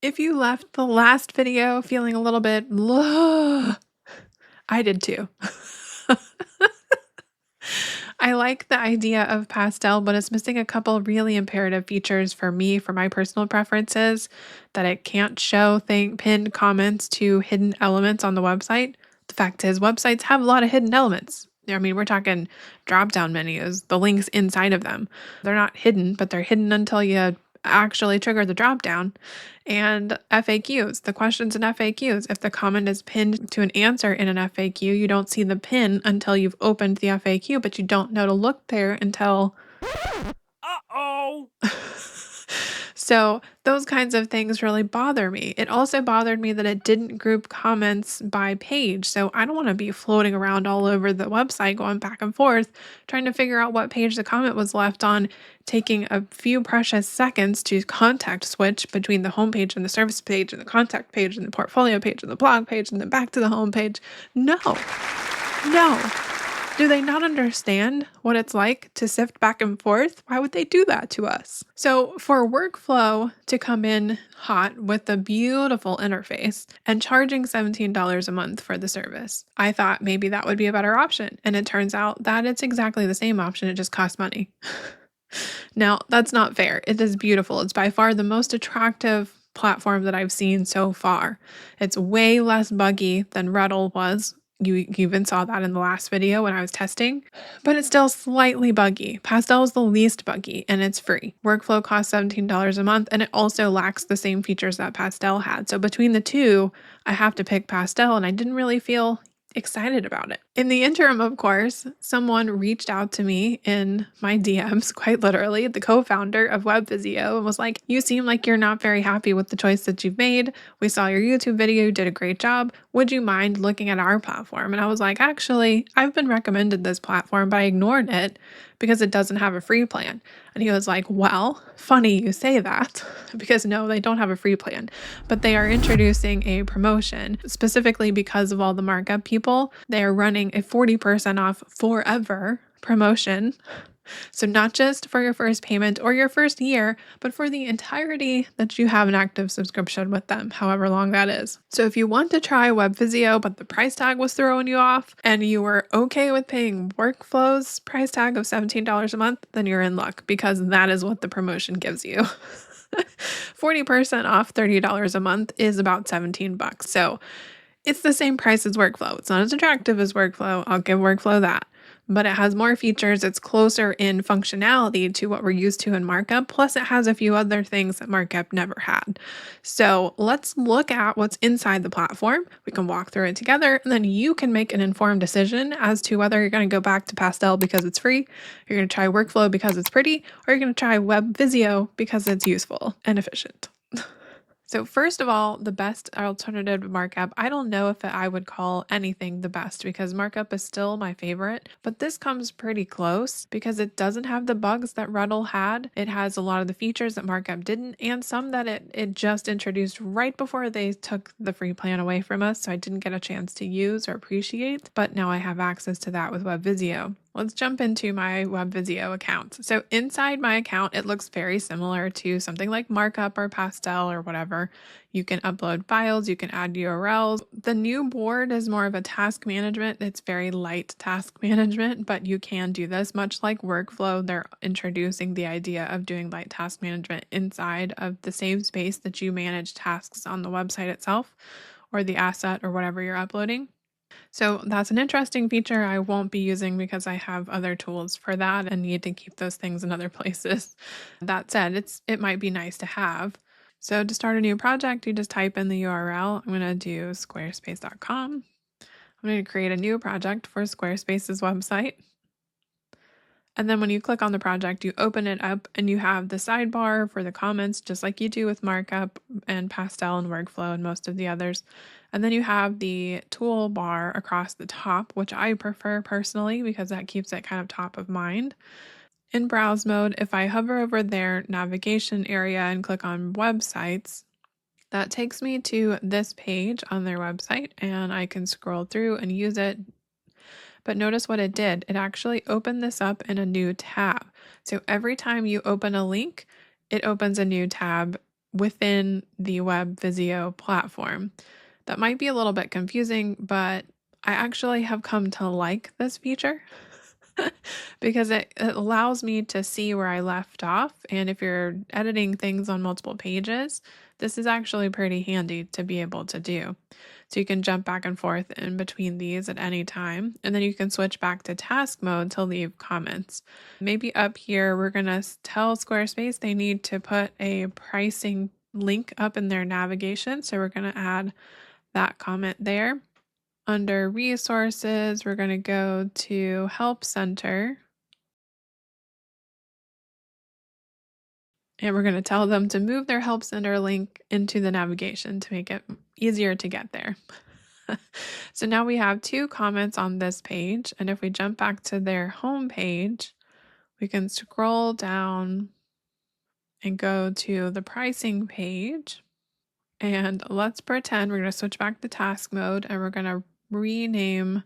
If you left the last video feeling a little bit, I did too. I like the idea of Pastel, but it's missing a couple really imperative features for me, for my personal preferences, that it can't show pinned comments to hidden elements on the website. The fact is, websites have a lot of hidden elements. I mean, we're talking drop down menus, the links inside of them. They're not hidden, but they're hidden until you actually trigger the drop down. And FAQs, the questions in FAQs. If the comment is pinned to an answer in an FAQ, you don't see the pin until you've opened the FAQ, but you don't know to look there until. Uh-oh. So those kinds of things really bother me. It also bothered me that it didn't group comments by page. So I don't want to be floating around all over the website going back and forth, trying to figure out what page the comment was left on, taking a few precious seconds to contact switch between the homepage and the service page and the contact page and the portfolio page and the blog page and then back to the homepage. No, no. Do they not understand what it's like to sift back and forth? Why would they do that to us? So for workflow to come in hot with a beautiful interface and charging $17 a month for the service, I thought maybe that would be a better option. And it turns out that it's exactly the same option. It just costs money. Now, that's not fair. It is beautiful. It's by far the most attractive platform that I've seen so far. It's way less buggy than Reddle was. You even saw that in the last video when I was testing, but it's still slightly buggy. Pastel is the least buggy and it's free. Workflow costs $17 a month and it also lacks the same features that Pastel had. So between the two, I have to pick Pastel and I didn't really feel excited about it. In the interim, of course, someone reached out to me in my DMs, quite literally, the co-founder of Webvizio, and was like, "You seem like you're not very happy with the choice that you've made. We saw your YouTube video, you did a great job. Would you mind looking at our platform?" And I was like, "Actually, I've been recommended this platform, but I ignored it because it doesn't have a free plan." And he was like, "Well, funny you say that, because no, they don't have a free plan, but they are introducing a promotion specifically because of all the markup people. They are running a 40% off forever promotion. So not just for your first payment or your first year, but for the entirety that you have an active subscription with them, however long that is. So if you want to try Webvizio, but the price tag was throwing you off and you were okay with paying Workflow's price tag of $17 a month, then you're in luck because that is what the promotion gives you. 40% off $30 a month is about $17. So it's the same price as Workflow. It's not as attractive as Workflow. I'll give Workflow that. But it has more features. It's closer in functionality to what we're used to in MarkUp. Plus, it has a few other things that MarkUp never had. So let's look at what's inside the platform. We can walk through it together, and then you can make an informed decision as to whether you're going to go back to Pastel because it's free, you're going to try Workflow because it's pretty, or you're going to try Webvizio because it's useful and efficient. So first of all, the best alternative to MarkUp, I don't know if I would call anything the best because MarkUp is still my favorite, but this comes pretty close because it doesn't have the bugs that Reddle had. It has a lot of the features that MarkUp didn't and some that it just introduced right before they took the free plan away from us, so I didn't get a chance to use or appreciate, but now I have access to that with Webvizio. Let's jump into my Webvizio account. So inside my account, it looks very similar to something like MarkUp or Pastel or whatever. You can upload files, you can add URLs. The new board is more of a task management. It's very light task management, but you can do this much like Workflow. They're introducing the idea of doing light task management inside of the same space that you manage tasks on the website itself or the asset or whatever you're uploading. So that's an interesting feature I won't be using because I have other tools for that and need to keep those things in other places. That said, it might be nice to have. So to start a new project, you just type in the URL. I'm going to do squarespace.com. I'm going to create a new project for Squarespace's website. And then when you click on the project, you open it up and you have the sidebar for the comments, just like you do with MarkUp and Pastel and Workflow and most of the others. And then you have the toolbar across the top, which I prefer personally because that keeps it kind of top of mind. In browse mode, if I hover over their navigation area and click on websites, that takes me to this page on their website and I can scroll through and use it. But notice what it did. It actually opened this up in a new tab. So every time you open a link, it opens a new tab within the Webvizio platform. That might be a little bit confusing, but I actually have come to like this feature because it allows me to see where I left off. And if you're editing things on multiple pages, this is actually pretty handy to be able to do. So you can jump back and forth in between these at any time. And then you can switch back to task mode to leave comments. Maybe up here, we're going to tell Squarespace they need to put a pricing link up in their navigation. So we're going to add that comment there. Under resources, we're going to go to Help Center. And we're going to tell them to move their Help Center link into the navigation to make it easier to get there. So now we have 2 comments on this page. And if we jump back to their home page, we can scroll down and go to the pricing page. And let's pretend we're going to switch back to task mode and we're going to rename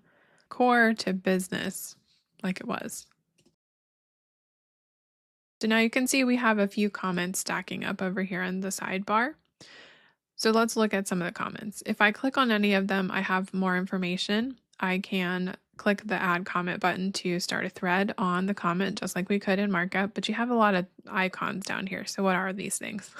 core to business like it was. So now you can see we have a few comments stacking up over here in the sidebar. So let's look at some of the comments. If I click on any of them, I have more information. I can click the add comment button to start a thread on the comment, just like we could in MarkUp, but you have a lot of icons down here. So what are these things?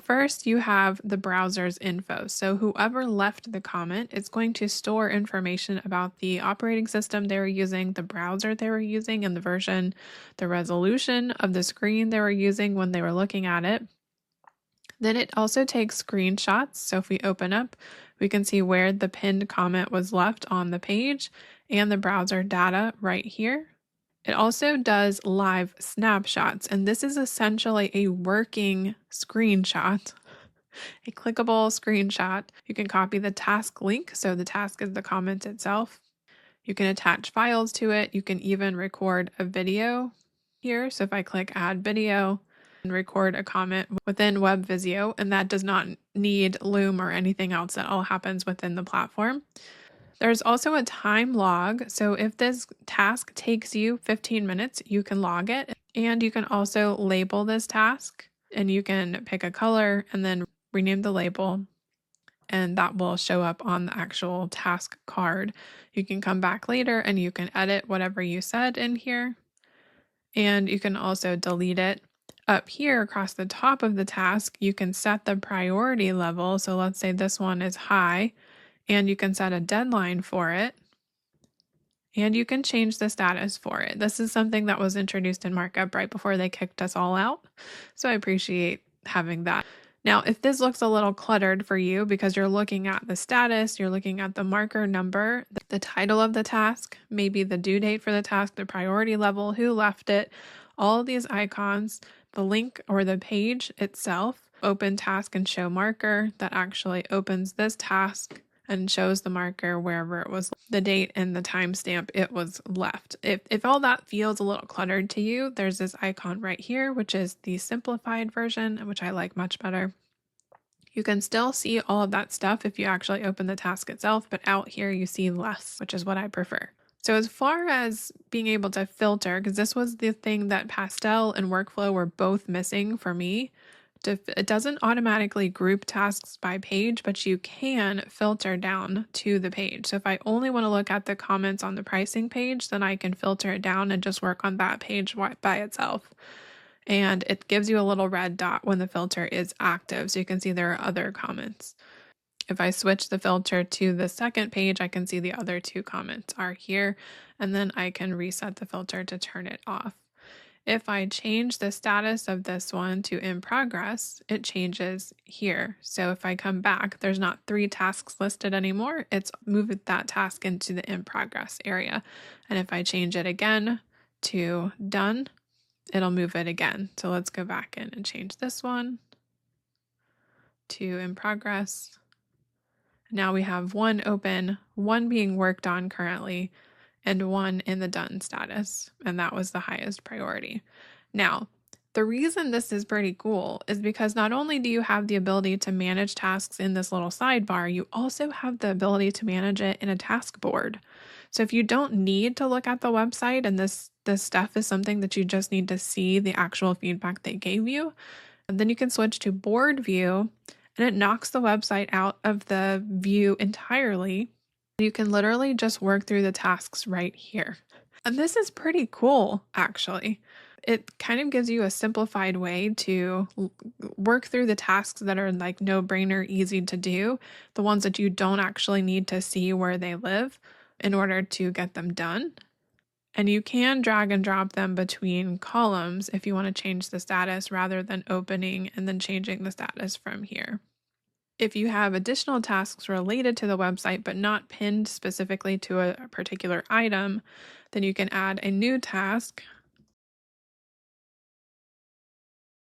First, you have the browser's info. So whoever left the comment is going to store information about the operating system they were using, the browser they were using, and the version, the resolution of the screen they were using when they were looking at it. Then it also takes screenshots. So if we open up, we can see where the pinned comment was left on the page and the browser data right here. It also does live snapshots, and this is essentially a working screenshot, a clickable screenshot. You can copy the task link, so the task is the comment itself. You can attach files to it. You can even record a video here. So if I click add video and record a comment within Webvizio, and that does not need Loom or anything else, that all happens within the platform. There's also a time log. So if this task takes you 15 minutes, you can log it. And you can also label this task, and you can pick a color and then rename the label. And that will show up on the actual task card. You can come back later and you can edit whatever you said in here. And you can also delete it. Up here across the top of the task, you can set the priority level. So let's say this one is high. And you can set a deadline for it, and you can change the status for it. This is something that was introduced in MarkUp right before they kicked us all out, so I appreciate having that. Now, if this looks a little cluttered for you because you're looking at the status, you're looking at the marker number, the title of the task, maybe the due date for the task, the priority level, who left it, all of these icons, the link or the page itself, open task and show marker that actually opens this task and shows the marker wherever it was, the date and the timestamp it was left. If all that feels a little cluttered to you, there's this icon right here, which is the simplified version, which I like much better. You can still see all of that stuff if you actually open the task itself, but out here you see less, which is what I prefer. So as far as being able to filter, because this was the thing that Pastel and Workflow were both missing for me, it doesn't automatically group tasks by page, but you can filter down to the page. So if I only want to look at the comments on the pricing page, then I can filter it down and just work on that page by itself. And it gives you a little red dot when the filter is active, so you can see there are other comments. If I switch the filter to the second page, I can see the other 2 comments are here, and then I can reset the filter to turn it off. If I change the status of this one to in progress, it changes here. So if I come back, there's not 3 tasks listed anymore. It's moved that task into the in progress area. And if I change it again to done, it'll move it again. So let's go back in and change this one to in progress. Now we have 1 open, 1 being worked on currently, and 1 in the done status, and that was the highest priority. Now, the reason this is pretty cool is because not only do you have the ability to manage tasks in this little sidebar, you also have the ability to manage it in a task board. So if you don't need to look at the website and this stuff is something that you just need to see the actual feedback they gave you, And then you can switch to board view, and it knocks the website out of the view entirely. You can literally just work through the tasks right here. And this is pretty cool, actually. It kind of gives you a simplified way to work through the tasks that are like no brainer, easy to do, the ones that you don't actually need to see where they live in order to get them done. And you can drag and drop them between columns if you want to change the status rather than opening and then changing the status from here. If you have additional tasks related to the website but not pinned specifically to a particular item, then you can add a new task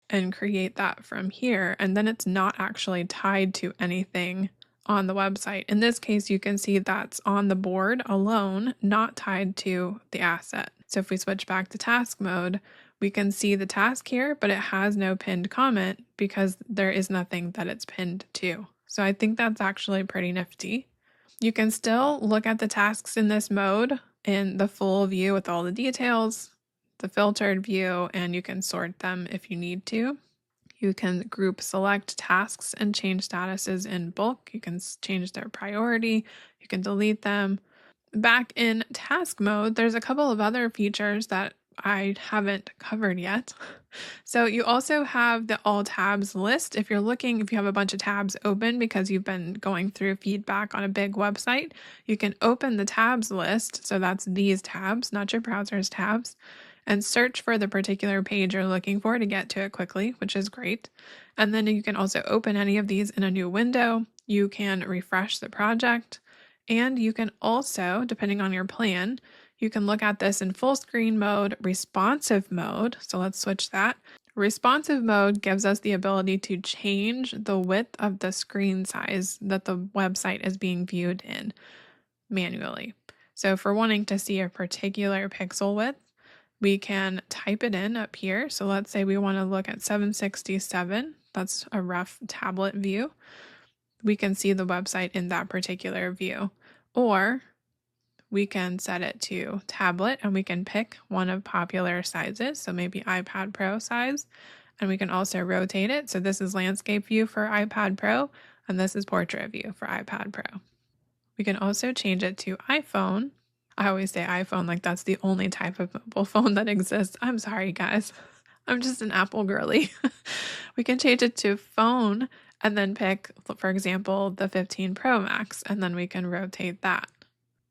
and create that from here. And then it's not actually tied to anything on the website. In this case, you can see that's on the board alone, not tied to the asset. So if we switch back to task mode, we can see the task here, but it has no pinned comment because there is nothing that it's pinned to. So I think that's actually pretty nifty. You can still look at the tasks in this mode in the full view with all the details, the filtered view, and you can sort them if you need to. You can group select tasks and change statuses in bulk. You can change their priority. You can delete them. Back in task mode, there's a couple of other features that I haven't covered yet. So you also have the all tabs list. If you have a bunch of tabs open because you've been going through feedback on a big website, you can open the tabs list. So that's these tabs, not your browser's tabs, and search for the particular page you're looking for to get to it quickly, which is great. And then you can also open any of these in a new window. You can refresh the project, and you can also, depending on your plan, you can look at this in full screen mode, responsive mode. So let's switch that. Responsive mode gives us the ability to change the width of the screen size that the website is being viewed in manually. So if we're wanting to see a particular pixel width, we can type it in up here. So let's say we want to look at 767. That's a rough tablet view. We can see the website in that particular view. Or we can set it to tablet and we can pick one of popular sizes. So maybe iPad Pro size. And we can also rotate it. So this is landscape view for iPad Pro, and this is portrait view for iPad Pro. We can also change it to iPhone. I always say iPhone like that's the only type of mobile phone that exists. I'm sorry, guys. I'm just an Apple girly. We can change it to phone and then pick, for example, the 15 Pro Max, and then we can rotate that.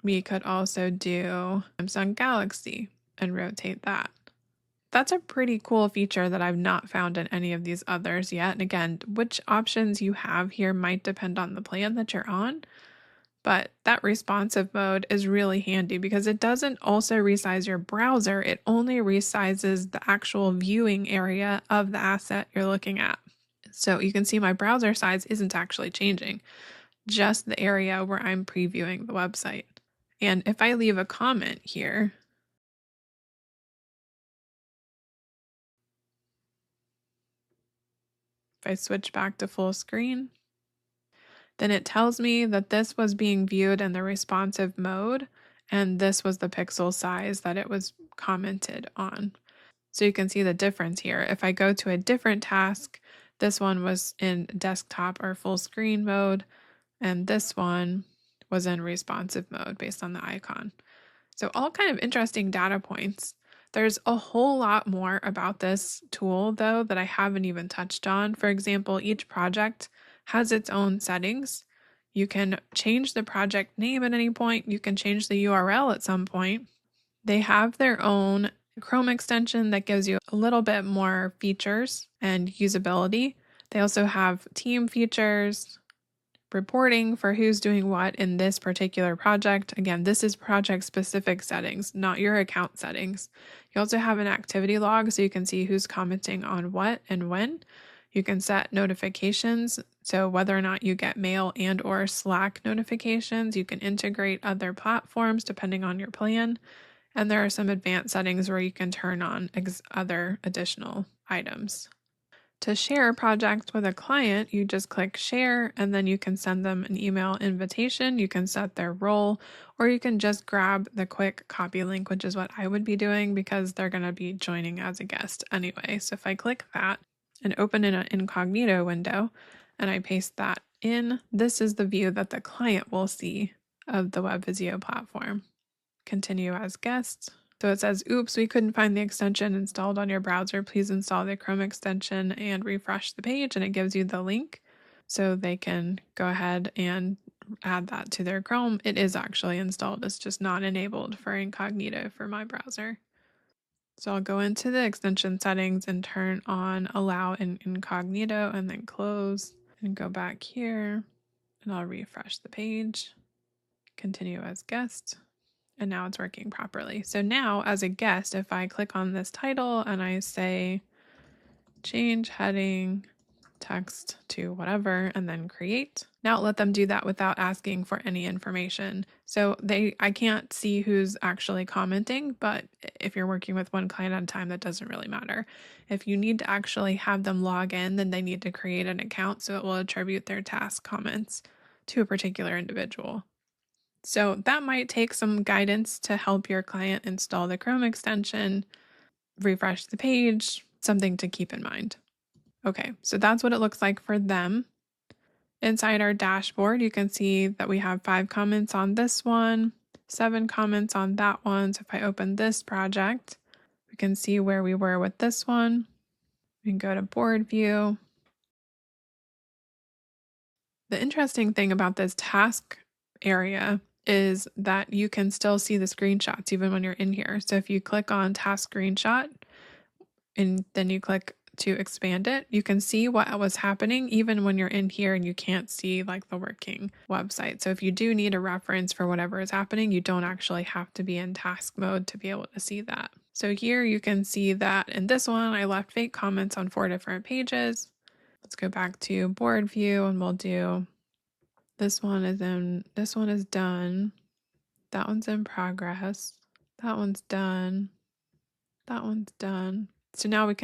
We could also do Samsung Galaxy and rotate that. That's a pretty cool feature that I've not found in any of these others yet. And again, which options you have here might depend on the plan that you're on. But that responsive mode is really handy because it doesn't also resize your browser. It only resizes the actual viewing area of the asset you're looking at. So you can see my browser size isn't actually changing, just the area where I'm previewing the website. And if I leave a comment here, if I switch back to full screen, then it tells me that this was being viewed in the responsive mode, and this was the pixel size that it was commented on. So you can see the difference here. If I go to a different task, this one was in desktop or full screen mode, and this one was in responsive mode based on the icon. So all kind of interesting data points. There's a whole lot more about this tool, though, that I haven't even touched on. For example, each project has its own settings. You can change the project name at any point. You can change the URL at some point. They have their own Chrome extension that gives you a little bit more features and usability. They also have team features, reporting for who's doing what in this particular project. Again, this is project specific settings, not your account settings. You also have an activity log so you can see who's commenting on what and when. You can set notifications, so whether or not you get mail and or Slack notifications. You can integrate other platforms depending on your plan. And there are some advanced settings where you can turn on other additional items. To share a project with a client, you just click share and then you can send them an email invitation. You can set their role, or you can just grab the quick copy link, which is what I would be doing because they're going to be joining as a guest anyway. So if I click that, and open in an incognito window, and I paste that in, this is the view that the client will see of the Webvizio platform. Continue as guest. So it says, oops, we couldn't find the extension installed on your browser. Please install the Chrome extension and refresh the page. And it gives you the link so they can go ahead and add that to their Chrome. It is actually installed. It's just not enabled for incognito for my browser. So I'll go into the extension settings and turn on allow in incognito and then close and go back here and I'll refresh the page. Continue as guest. And now it's working properly. So now as a guest, if I click on this title and I say change heading text to whatever and then create, now let them do that without asking for any information. So I can't see who's actually commenting, but if you're working with one client at a time, that doesn't really matter. If you need to actually have them log in, then they need to create an account so it will attribute their task comments to a particular individual. So that might take some guidance to help your client install the Chrome extension, refresh the page, something to keep in mind. Okay, so that's what it looks like for them. Inside our dashboard, you can see that we have 5 comments on this one, 7 comments on that one. So if I open this project, we can see where we were with this one. We can go to board view. The interesting thing about this task area is that you can still see the screenshots even when you're in here. So if you click on task screenshot and then you click to expand it, you can see what was happening even when you're in here and you can't see like the working website. So if you do need a reference for whatever is happening, you don't actually have to be in task mode to be able to see that. So here you can see that in this one, I left fake comments on 4 different pages. Let's go back to board view and we'll do this one is done. That one's in progress. That one's done. That one's done. So now we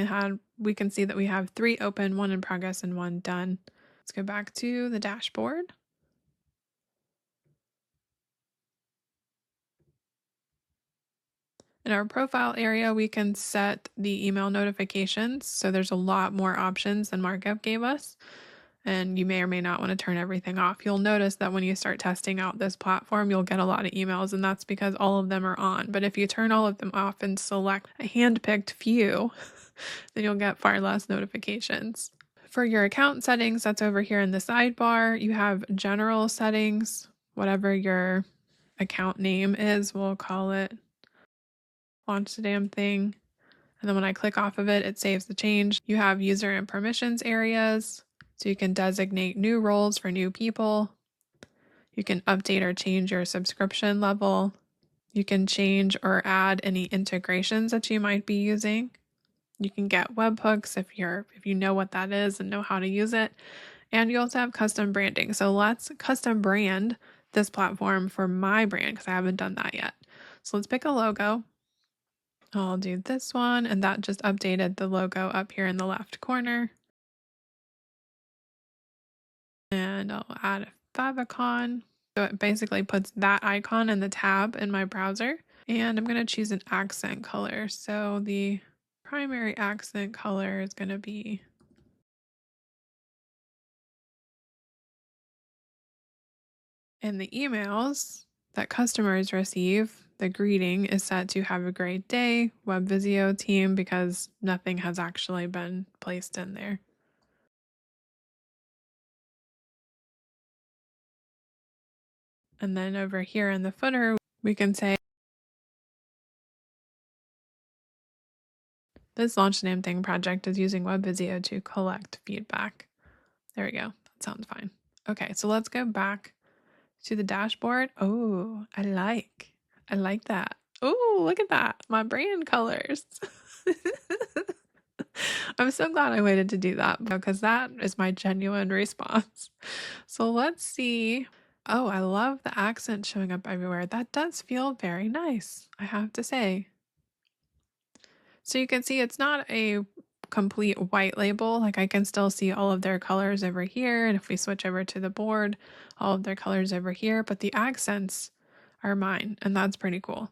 can see that we have 3 open, 1 in progress, and 1 done. Let's go back to the dashboard. In our profile area, we can set the email notifications. So there's a lot more options than MarkUp gave us. And you may or may not want to turn everything off. You'll notice that when you start testing out this platform, you'll get a lot of emails, and that's because all of them are on. But if you turn all of them off and select a hand-picked few, then you'll get far less notifications. For your account settings, that's over here in the sidebar. You have general settings, whatever your account name is, we'll call it launch the damn thing. And then when I click off of it, it saves the change. You have user and permissions areas. So you can designate new roles for new people. You can update or change your subscription level. You can change or add any integrations that you might be using. You can get webhooks if you know what that is and know how to use it. And you also have custom branding. So let's custom brand this platform for my brand because I haven't done that yet. So let's pick a logo. I'll do this one, and that just updated the logo up here in the left corner. And I'll add a favicon. So it basically puts that icon in the tab in my browser. And I'm going to choose an accent color. So the primary accent color is going to be in the emails that customers receive. The greeting is set to have a great day, Webvizio team, because nothing has actually been placed in there. And then over here in the footer, we can say, this launch the damn thing project is using Webvizio to collect feedback. There we go. That sounds fine. Okay, so let's go back to the dashboard. Oh, I like that. Oh, look at that. My brand colors. I'm so glad I waited to do that because that is my genuine response. So let's see. Oh, I love the accent showing up everywhere. That does feel very nice, I have to say. So you can see it's not a complete white label. Like I can still see all of their colors over here. And if we switch over to the board, all of their colors over here, but the accents are mine. And that's pretty cool.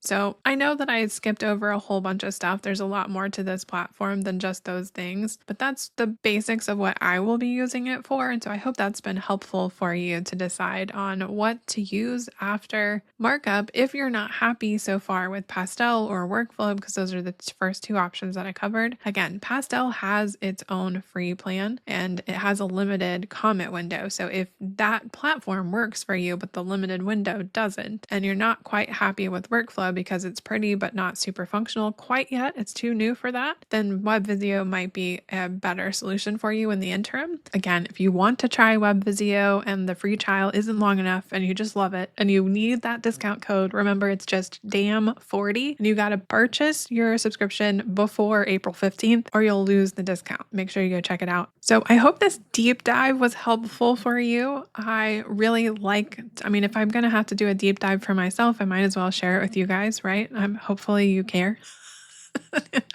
So I know that I skipped over a whole bunch of stuff. There's a lot more to this platform than just those things, but that's the basics of what I will be using it for. And so I hope that's been helpful for you to decide on what to use after MarkUp if you're not happy so far with Pastel or Workflow, because those are the first two options that I covered. Again, Pastel has its own free plan and it has a limited comment window. So if that platform works for you, but the limited window doesn't, and you're not quite happy with Workflow because it's pretty but not super functional quite yet, it's too new for that, then Webvizio might be a better solution for you in the interim. Again, if you want to try Webvizio and the free trial isn't long enough and you just love it and you need that discount code, remember it's just DAM40 and you got to purchase your subscription before April 15th or you'll lose the discount. Make sure you go check it out. So I hope this deep dive was helpful for you. I really if I'm going to have to do a deep dive for myself, I might as well share it with you guys, right? Hopefully you care.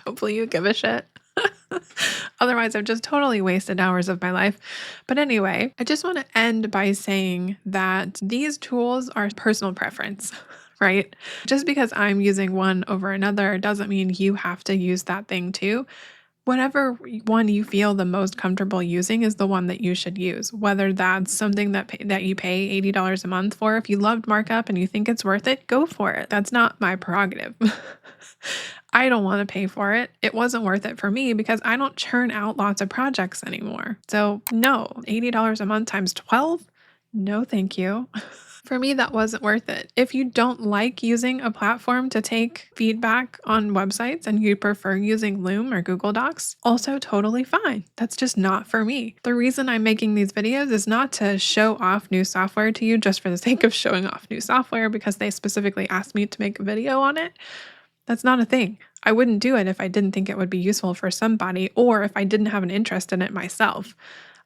Hopefully you give a shit. Otherwise, I've just totally wasted hours of my life. But anyway, I just want to end by saying that these tools are personal preference, right? Just because I'm using one over another doesn't mean you have to use that thing too. Whatever one you feel the most comfortable using is the one that you should use, whether that's something that you pay $80 a month for. If you loved MarkUp and you think it's worth it, go for it. That's not my prerogative. I don't want to pay for it. It wasn't worth it for me because I don't churn out lots of projects anymore. So no, $80 a month times 12? No, thank you. For me, that wasn't worth it. If you don't like using a platform to take feedback on websites and you prefer using Loom or Google Docs, also totally fine. That's just not for me. The reason I'm making these videos is not to show off new software to you just for the sake of showing off new software because they specifically asked me to make a video on it. That's not a thing. I wouldn't do it if I didn't think it would be useful for somebody or if I didn't have an interest in it myself.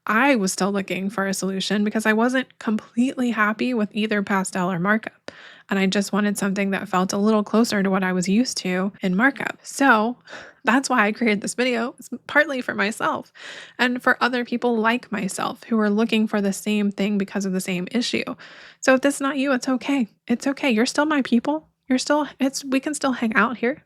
I was still looking for a solution because I wasn't completely happy with either Pastel or MarkUp. And I just wanted something that felt a little closer to what I was used to in MarkUp. So that's why I created this video. It's partly for myself and for other people like myself who are looking for the same thing because of the same issue. So if this is not you, it's okay. It's okay. You're still my people. We can still hang out here.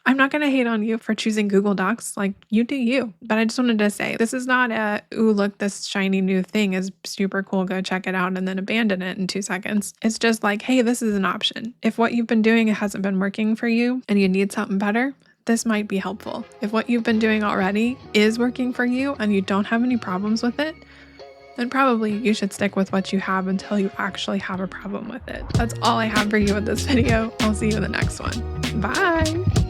I'm not going to hate on you for choosing Google Docs. Like, you do you. But I just wanted to say, this is not ooh, look, this shiny new thing is super cool. Go check it out and then abandon it in 2 seconds. It's just like, hey, this is an option. If what you've been doing hasn't been working for you and you need something better, this might be helpful. If what you've been doing already is working for you and you don't have any problems with it, then probably you should stick with what you have until you actually have a problem with it. That's all I have for you with this video. I'll see you in the next one. Bye!